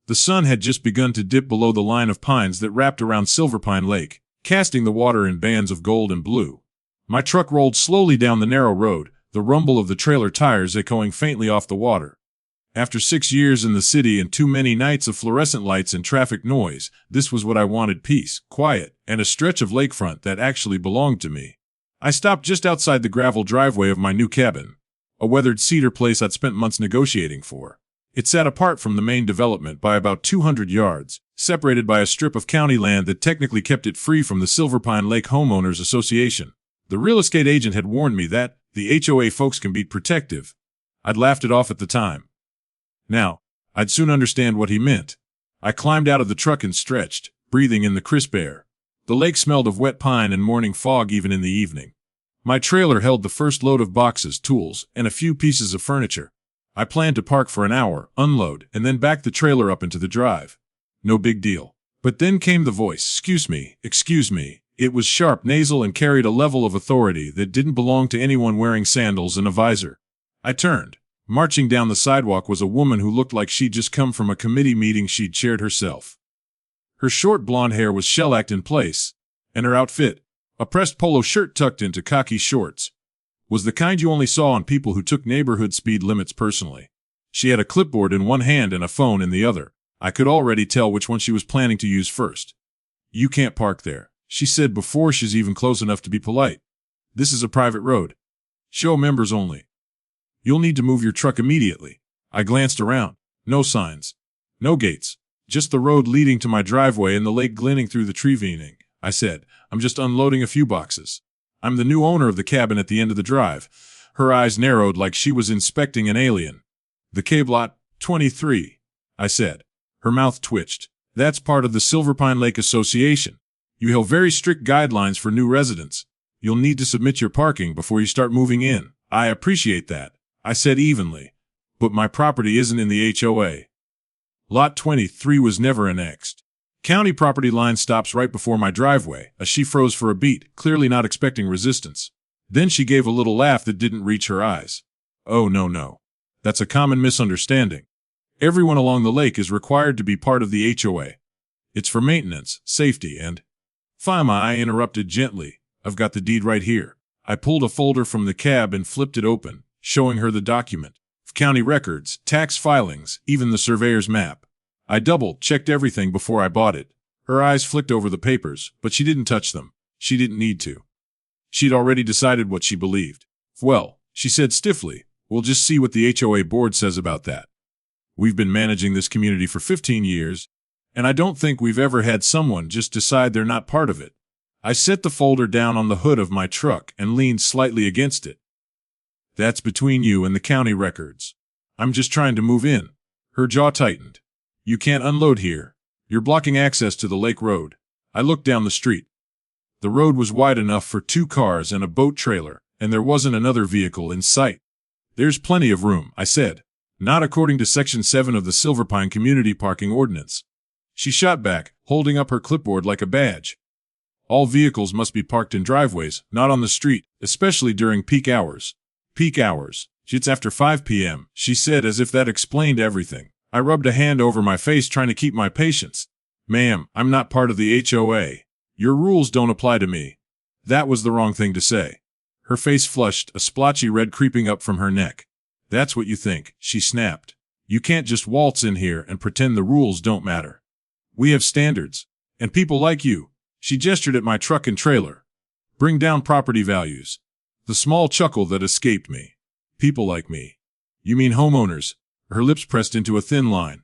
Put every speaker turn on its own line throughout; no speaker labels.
The sun had just begun to dip below the line of pines that wrapped around Silverpine Lake, casting the water in bands of gold and blue. My truck rolled slowly down the narrow road, the rumble of the trailer tires echoing faintly off the water. After 6 years in the city and too many nights of fluorescent lights and traffic noise, this was what I wanted: peace, quiet, and a stretch of lakefront that actually belonged to me. I stopped just outside the gravel driveway of my new cabin, a weathered cedar place I'd spent months negotiating for. It sat apart from the main development by about 200 yards, separated by a strip of county land that technically kept it free from the Silverpine Lake Homeowners Association. The real estate agent had warned me that the HOA folks can be protective. I'd laughed it off at the time. Now, I'd soon understand what he meant. I climbed out of the truck and stretched, breathing in the crisp air. The lake smelled of wet pine and morning fog even in the evening. My trailer held the first load of boxes, tools, and a few pieces of furniture. I planned to park for an hour, unload, and then back the trailer up into the drive. No big deal. But then came the voice. Excuse me. It was sharp, nasal, and carried a level of authority that didn't belong to anyone wearing sandals and a visor. I turned. Marching down the sidewalk was a woman who looked like she'd just come from a committee meeting she'd chaired herself. Her short blonde hair was shellacked in place, and her outfit, a pressed polo shirt tucked into khaki shorts, was the kind you only saw on people who took neighborhood speed limits personally. She had a clipboard in one hand and a phone in the other. I could already tell which one she was planning to use first. "You can't park there," she said before she's even close enough to be polite. "This is a private road. Show members only. You'll need to move your truck immediately." I glanced around. No signs. No gates. Just the road leading to my driveway and the lake glinting through the tree veneering. I said, "I'm just unloading a few boxes. I'm the new owner of the cabin at the end of the drive." Her eyes narrowed like she was inspecting an alien. "The cave lot, 23, I said. Her mouth twitched. "That's part of the Silverpine Lake Association. You have very strict guidelines for new residents. You'll need to submit your parking before you start moving in." "I appreciate that," I said evenly. "But my property isn't in the HOA. Lot 23 was never annexed. County property line stops right before my driveway." She froze for a beat, clearly not expecting resistance. Then she gave a little laugh that didn't reach her eyes. "Oh, no. That's a common misunderstanding. Everyone along the lake is required to be part of the HOA. It's for maintenance, safety, and—" "Fine," I interrupted gently. "I've got the deed right here." I pulled a folder from the cab and flipped it open, showing her the document. County records, tax filings, even the surveyor's map. I double-checked everything before I bought it. Her eyes flicked over the papers, but she didn't touch them. She didn't need to. She'd already decided what she believed. "Well," she said stiffly, "we'll just see what the HOA board says about that. We've been managing this community for 15 years, and I don't think we've ever had someone just decide they're not part of it." I set the folder down on the hood of my truck and leaned slightly against it. "That's between you and the county records. I'm just trying to move in." Her jaw tightened. "You can't unload here. You're blocking access to the lake road." I looked down the street. The road was wide enough for 2 cars and a boat trailer, and there wasn't another vehicle in sight. "There's plenty of room," I said. "Not according to Section 7 of the Silverpine Community Parking Ordinance." She shot back, holding up her clipboard like a badge. "All vehicles must be parked in driveways, not on the street, especially during peak hours." "Peak hours? It's after 5 p.m., she said as if that explained everything. I rubbed a hand over my face trying to keep my patience. "Ma'am, I'm not part of the HOA. Your rules don't apply to me." That was the wrong thing to say. Her face flushed, a splotchy red creeping up from her neck. "That's what you think," she snapped. "You can't just waltz in here and pretend the rules don't matter. We have standards. And people like you." She gestured at my truck and trailer. "Bring down property values." The small chuckle that escaped me. "People like me. You mean homeowners?" Her lips pressed into a thin line.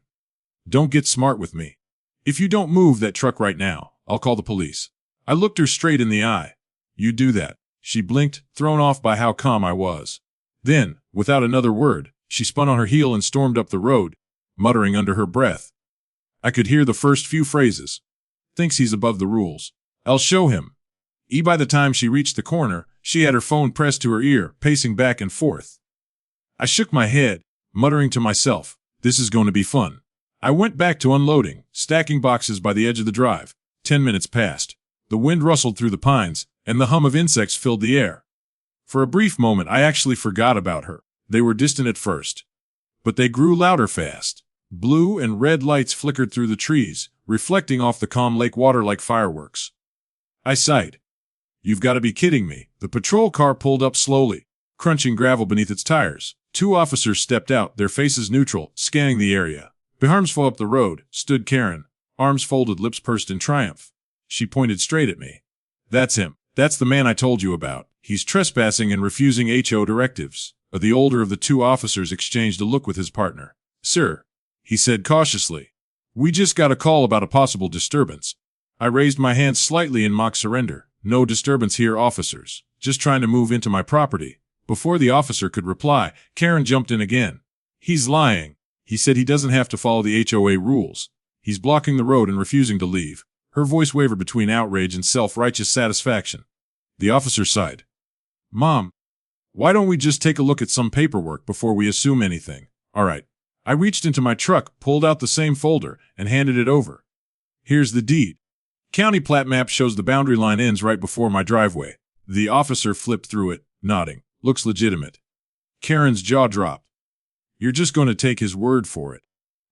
"Don't get smart with me. If you don't move that truck right now, I'll call the police." I looked her straight in the eye. "You do that." She blinked, thrown off by how calm I was. Then, without another word, she spun on her heel and stormed up the road, muttering under her breath. I could hear the first few phrases. "Thinks he's above the rules. I'll show him." By the time she reached the corner, she had her phone pressed to her ear, pacing back and forth. I shook my head, muttering to myself, "This is going to be fun." I went back to unloading, stacking boxes by the edge of the drive. 10 minutes passed. The wind rustled through the pines, and the hum of insects filled the air. For a brief moment I actually forgot about her. They were distant at first. But they grew louder fast. Blue and red lights flickered through the trees, reflecting off the calm lake water like fireworks. I sighed. You've got to be kidding me. The patrol car pulled up slowly, crunching gravel beneath its tires. 2 officers stepped out, their faces neutral, scanning the area. Behind up the road stood Karen, arms folded, lips pursed in triumph. She pointed straight at me. That's him. That's the man I told you about. He's trespassing and refusing HO directives. The older of the 2 officers exchanged a look with his partner. Sir, he said cautiously, we just got a call about a possible disturbance. I raised my hand slightly in mock surrender. No disturbance here, officers. Just trying to move into my property. Before the officer could reply, Karen jumped in again. He's lying. He said he doesn't have to follow the HOA rules. He's blocking the road and refusing to leave. Her voice wavered between outrage and self-righteous satisfaction. The officer sighed. Mom, why don't we just take a look at some paperwork before we assume anything? All right. I reached into my truck, pulled out the same folder, and handed it over. Here's the deed. County plat map shows the boundary line ends right before my driveway. The officer flipped through it, nodding. Looks legitimate. Karen's jaw dropped. You're just going to take his word for it.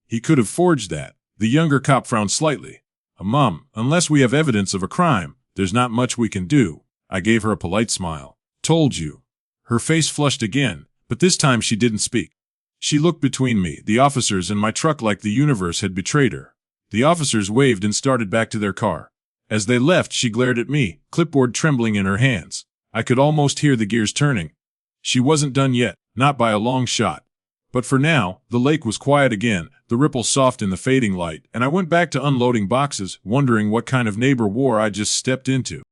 He could have forged that. The younger cop frowned slightly. Mom, unless we have evidence of a crime, there's not much we can do. I gave her a polite smile. Told you. Her face flushed again, but this time she didn't speak. She looked between me, the officers, and my truck like the universe had betrayed her. The officers waved and started back to their car. As they left, she glared at me, clipboard trembling in her hands. I could almost hear the gears turning. She wasn't done yet, not by a long shot. But for now, the lake was quiet again, the ripples soft in the fading light, and I went back to unloading boxes, wondering what kind of neighbor war I just stepped into.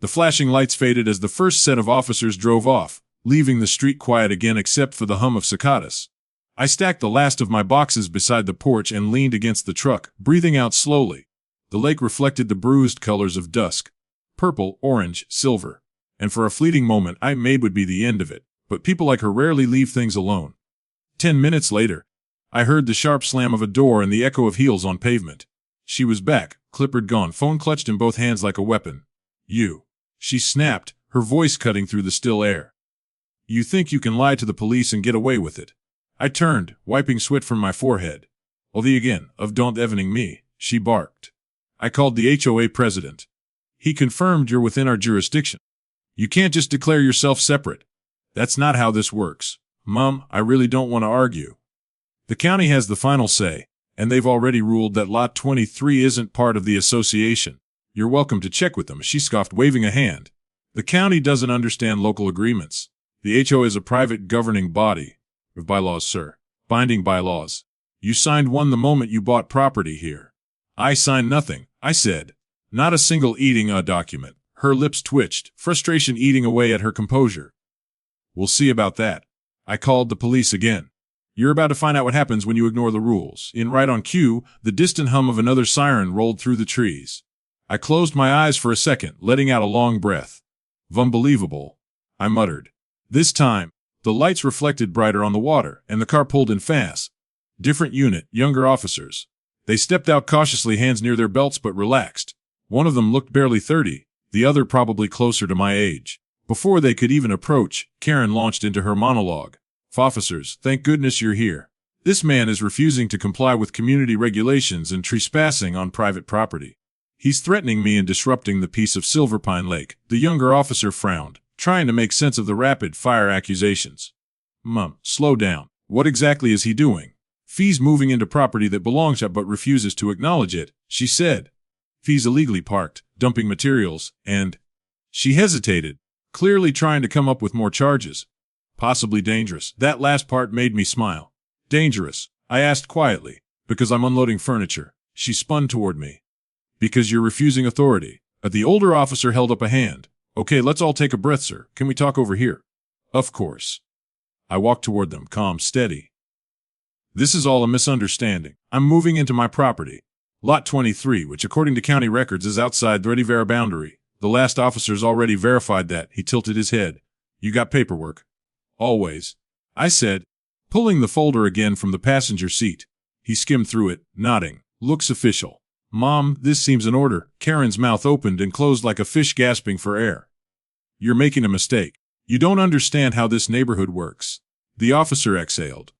The flashing lights faded as the first set of officers drove off, leaving the street quiet again except for the hum of cicadas. I stacked the last of my boxes beside the porch and leaned against the truck, breathing out slowly. The lake reflected the bruised colors of dusk. Purple, orange, silver. And for a fleeting moment I made would be the end of it, but people like her rarely leave things alone. 10 minutes later, I heard the sharp slam of a door and the echo of heels on pavement. She was back, clipboard gone, phone clutched in both hands like a weapon. You. She snapped, her voice cutting through the still air. You think you can lie to the police and get away with it? I turned, wiping sweat from my forehead. Well, the again, of don't evening me, she barked. I called the HOA president. He confirmed you're within our jurisdiction. You can't just declare yourself separate. That's not how this works. Mom, I really don't want to argue. The county has the final say, and they've already ruled that Lot 23 isn't part of the association. You're welcome to check with them, she scoffed, waving a hand. The county doesn't understand local agreements. The HOA is a private governing body. Of bylaws, sir. Binding bylaws. You signed one the moment you bought property here. I signed nothing, I said. Not a single eating a document. Her lips twitched, frustration eating away at her composure. We'll see about that. I called the police again. You're about to find out what happens when you ignore the rules. In right on cue, the distant hum of another siren rolled through the trees. I closed my eyes for a second, letting out a long breath. Unbelievable, I muttered. This time, the lights reflected brighter on the water, and the car pulled in fast. Different unit, younger officers. They stepped out cautiously, hands near their belts but relaxed. One of them looked barely 30, the other probably closer to my age. Before they could even approach, Karen launched into her monologue. Officers, thank goodness you're here. This man is refusing to comply with community regulations and trespassing on private property. He's threatening me and disrupting the peace of Silverpine Lake. The younger officer frowned, trying to make sense of the rapid-fire accusations. Mom, slow down. What exactly is he doing? He's moving into property that belongs to but refuses to acknowledge it, she said. He's illegally parked, dumping materials, and... She hesitated, clearly trying to come up with more charges. Possibly dangerous. That last part made me smile. Dangerous, I asked quietly. Because I'm unloading furniture. She spun toward me. Because you're refusing authority. The older officer held up a hand. Okay, let's all take a breath, sir. Can we talk over here? Of course. I walked toward them, calm, steady. This is all a misunderstanding. I'm moving into my property. Lot 23, which according to county records is outside the Ready-Vera boundary. The last officer's already verified that. He tilted his head. You got paperwork? Always. I said, pulling the folder again from the passenger seat. He skimmed through it, nodding. Looks official. Mom, this seems in order. Karen's mouth opened and closed like a fish gasping for air. You're making a mistake. You don't understand how this neighborhood works. The officer exhaled.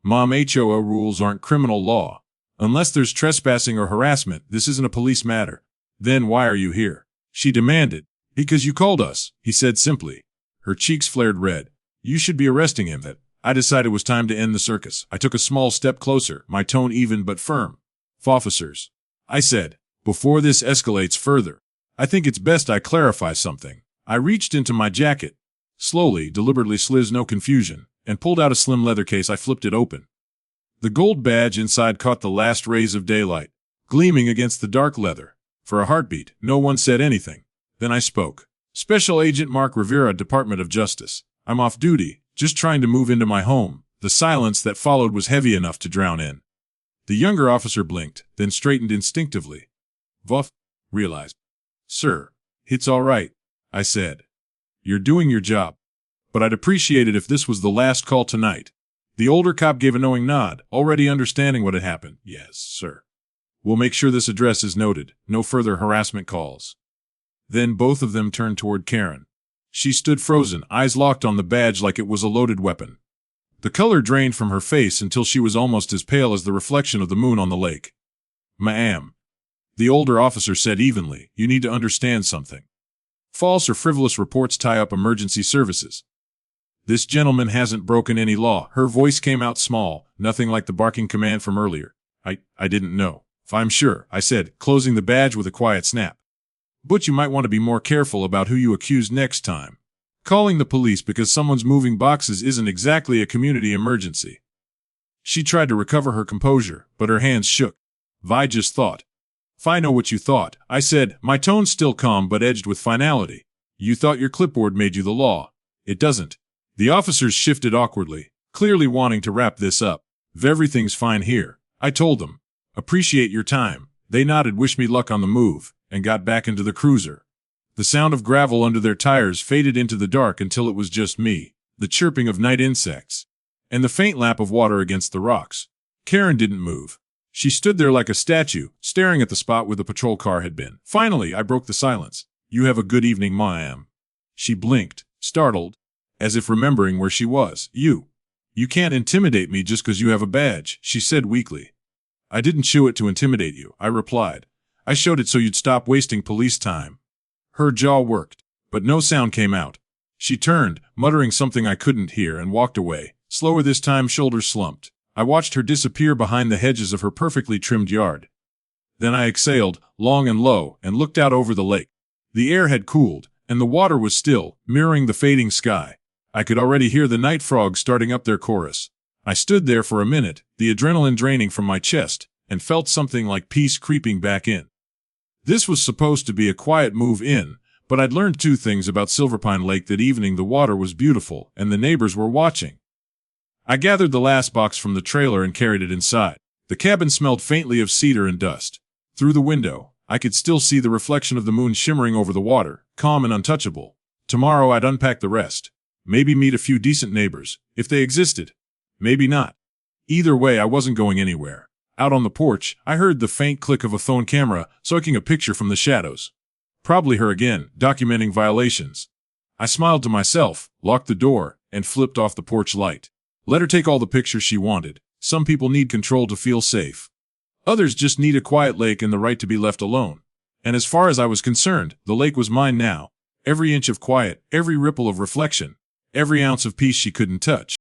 Mom, HOA rules aren't criminal law. Unless there's trespassing or harassment, this isn't a police matter. Then why are you here? She demanded. Because you called us, he said simply. Her cheeks flared red. You should be arresting him. I decided it was time to end the circus. I took a small step closer, my tone even but firm. Officers, I said, before this escalates further, I think it's best I clarify something. I reached into my jacket, slowly, deliberately sliz no confusion, and pulled out a slim leather case. I flipped it open. The gold badge inside caught the last rays of daylight, gleaming against the dark leather. For a heartbeat, no one said anything. Then I spoke. Special Agent Mark Rivera, Department of Justice. I'm off duty, just trying to move into my home. The silence that followed was heavy enough to drown in. The younger officer blinked, then straightened instinctively. Vuff, realized. Sir, it's all right, I said. You're doing your job. But I'd appreciate it if this was the last call tonight. The older cop gave a knowing nod, already understanding what had happened. Yes, sir. We'll make sure this address is noted. No further harassment calls. Then both of them turned toward Karen. She stood frozen, eyes locked on the badge like it was a loaded weapon. The color drained from her face until she was almost as pale as the reflection of the moon on the lake. Ma'am, the older officer said evenly, you need to understand something. False or frivolous reports tie up emergency services. This gentleman hasn't broken any law. Her voice came out small, nothing like the barking command from earlier. I didn't know. I'm sure, I said, closing the badge with a quiet snap. But you might want to be more careful about who you accuse next time. Calling the police because someone's moving boxes isn't exactly a community emergency. She tried to recover her composure, but her hands shook. I just thought. I know what you thought, I said, my tone still calm but edged with finality. You thought your clipboard made you the law. It doesn't. The officers shifted awkwardly, clearly wanting to wrap this up. Everything's fine here, I told them. Appreciate your time. They nodded, wish me luck on the move, and got back into the cruiser. The sound of gravel under their tires faded into the dark until it was just me, the chirping of night insects, and the faint lap of water against the rocks. Karen didn't move. She stood there like a statue, staring at the spot where the patrol car had been. Finally, I broke the silence. You have a good evening, ma'am. She blinked, startled, as if remembering where she was. You can't intimidate me just because you have a badge, she said weakly. I didn't show it to intimidate you, I replied. I showed it so you'd stop wasting police time. Her jaw worked, but no sound came out. She turned, muttering something I couldn't hear, and walked away, slower this time, shoulders slumped. I watched her disappear behind the hedges of her perfectly trimmed yard. Then I exhaled, long and low, and looked out over the lake. The air had cooled, and the water was still, mirroring the fading sky. I could already hear the night frogs starting up their chorus. I stood there for a minute, the adrenaline draining from my chest, and felt something like peace creeping back in. This was supposed to be a quiet move in, but I'd learned two things about Silverpine Lake that evening: the water was beautiful, and the neighbors were watching. I gathered the last box from the trailer and carried it inside. The cabin smelled faintly of cedar and dust. Through the window, I could still see the reflection of the moon shimmering over the water, calm and untouchable. Tomorrow I'd unpack the rest. Maybe meet a few decent neighbors, if they existed. Maybe not. Either way, I wasn't going anywhere. Out on the porch, I heard the faint click of a phone camera soaking a picture from the shadows. Probably her again, documenting violations. I smiled to myself, locked the door, and flipped off the porch light. Let her take all the pictures she wanted. Some people need control to feel safe. Others just need a quiet lake and the right to be left alone. And as far as I was concerned, the lake was mine now. Every inch of quiet, every ripple of reflection, every ounce of peace she couldn't touch.